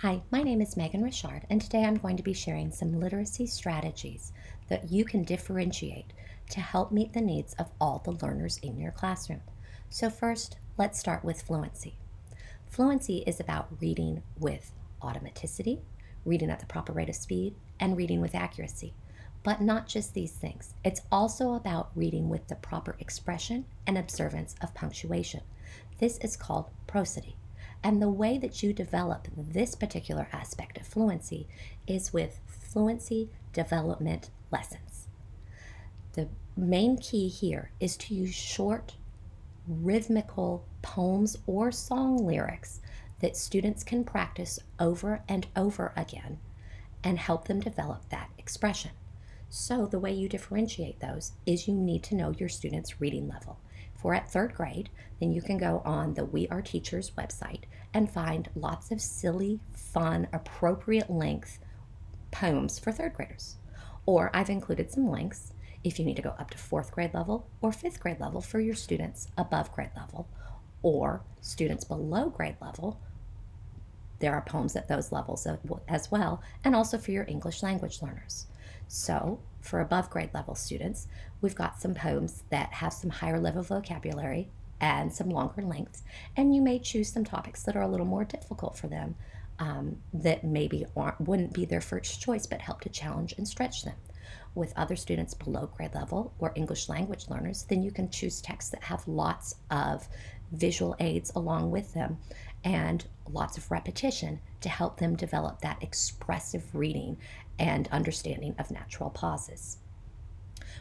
Hi, my name is Megan Richard, and today I'm going to be sharing some literacy strategies that you can differentiate to help meet the needs of all the learners in your classroom. So, first, let's start with fluency. Fluency is about reading with automaticity, reading at the proper rate of speed, and reading with accuracy. But not just these things, it's also about reading with the proper expression and observance of punctuation. This is called prosody. And the way that you develop this particular aspect of fluency is with fluency development lessons. The main key here is to use short, rhythmical poems or song lyrics that students can practice over and over again and help them develop that expression. So, the way you differentiate those is you need to know your students' reading level. If we're at third grade, then you can go on the We Are Teachers website and find lots of silly, fun, appropriate length poems for third graders. Or I've included some links if you need to go up to fourth grade level or fifth grade level for your students above grade level, or students below grade level. There are poems at those levels as well, and also for your English language learners. So, for above grade level students, we've got some poems that have some higher level vocabulary and some longer lengths, and you may choose some topics that are a little more difficult for them, that maybe wouldn't be their first choice but help to challenge and stretch them. With other students below grade level or English language learners, then you can choose texts that have lots of visual aids along with them and lots of repetition to help them develop that expressive reading and understanding of natural pauses.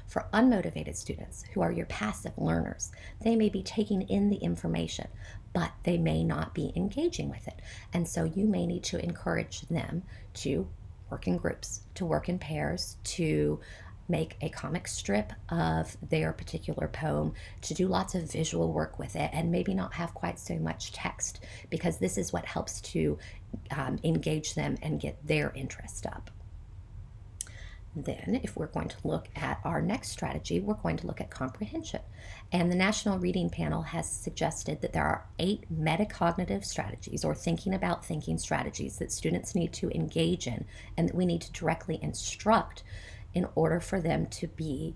For unmotivated students who are your passive learners, they may be taking in the information, but they may not be engaging with it. And so you may need to encourage them to work in groups, to work in pairs, to make a comic strip of their particular poem, to do lots of visual work with it, and maybe not have quite so much text, because this is what helps to engage them and get their interest up. Then, if we're going to look at our next strategy, we're going to look at comprehension. And the National Reading Panel has suggested that there are 8 metacognitive strategies, or thinking about thinking strategies, that students need to engage in and that we need to directly instruct in order for them to be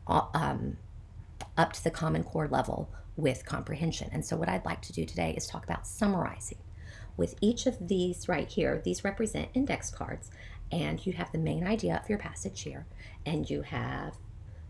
up to the Common Core level with comprehension. And so, what I'd like to do today is talk about summarizing. With each of these right here, these represent index cards, and you have the main idea of your passage here, and you have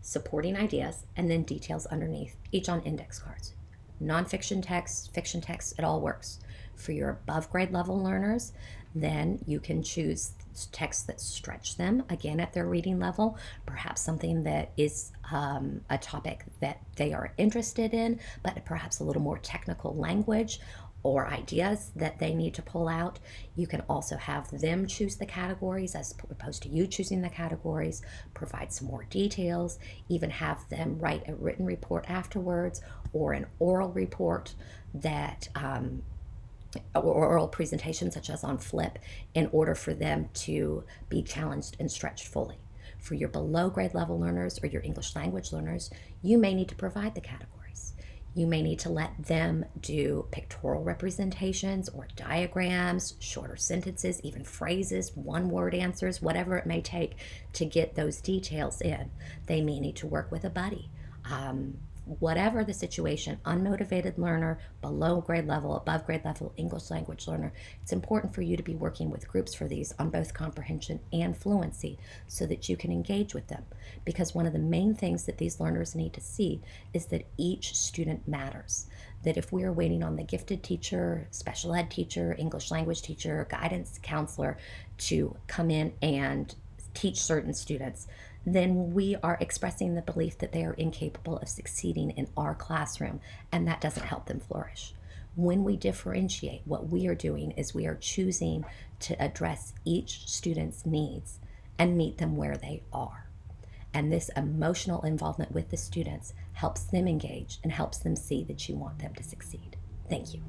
supporting ideas and then details underneath, each on index cards. Nonfiction text, fiction text, it all works. For your above grade level learners, then you can choose texts that stretch them again at their reading level, perhaps something that is a topic that they are interested in, but perhaps a little more technical language or ideas that they need to pull out. You can also have them choose the categories as opposed to you choosing the categories, provide some more details, even have them write a written report afterwards or an oral report that or oral presentation such as on Flip, in order for them to be challenged and stretched fully. For your below grade level learners or your English language learners, you may need to provide the categories. You may need to let them do pictorial representations or diagrams, shorter sentences, even phrases, one-word answers, whatever it may take to get those details in. They may need to work with a buddy. Whatever the situation, unmotivated learner, below grade level, above grade level, English language learner, it's important for you to be working with groups for these on both comprehension and fluency so that you can engage with them. Because one of the main things that these learners need to see is that each student matters. That if we are waiting on the gifted teacher, special ed teacher, English language teacher, guidance counselor to come in and teach certain students, then we are expressing the belief that they are incapable of succeeding in our classroom, and that doesn't help them flourish. When we differentiate, what we are doing is we are choosing to address each student's needs and meet them where they are. And this emotional involvement with the students helps them engage and helps them see that you want them to succeed. Thank you.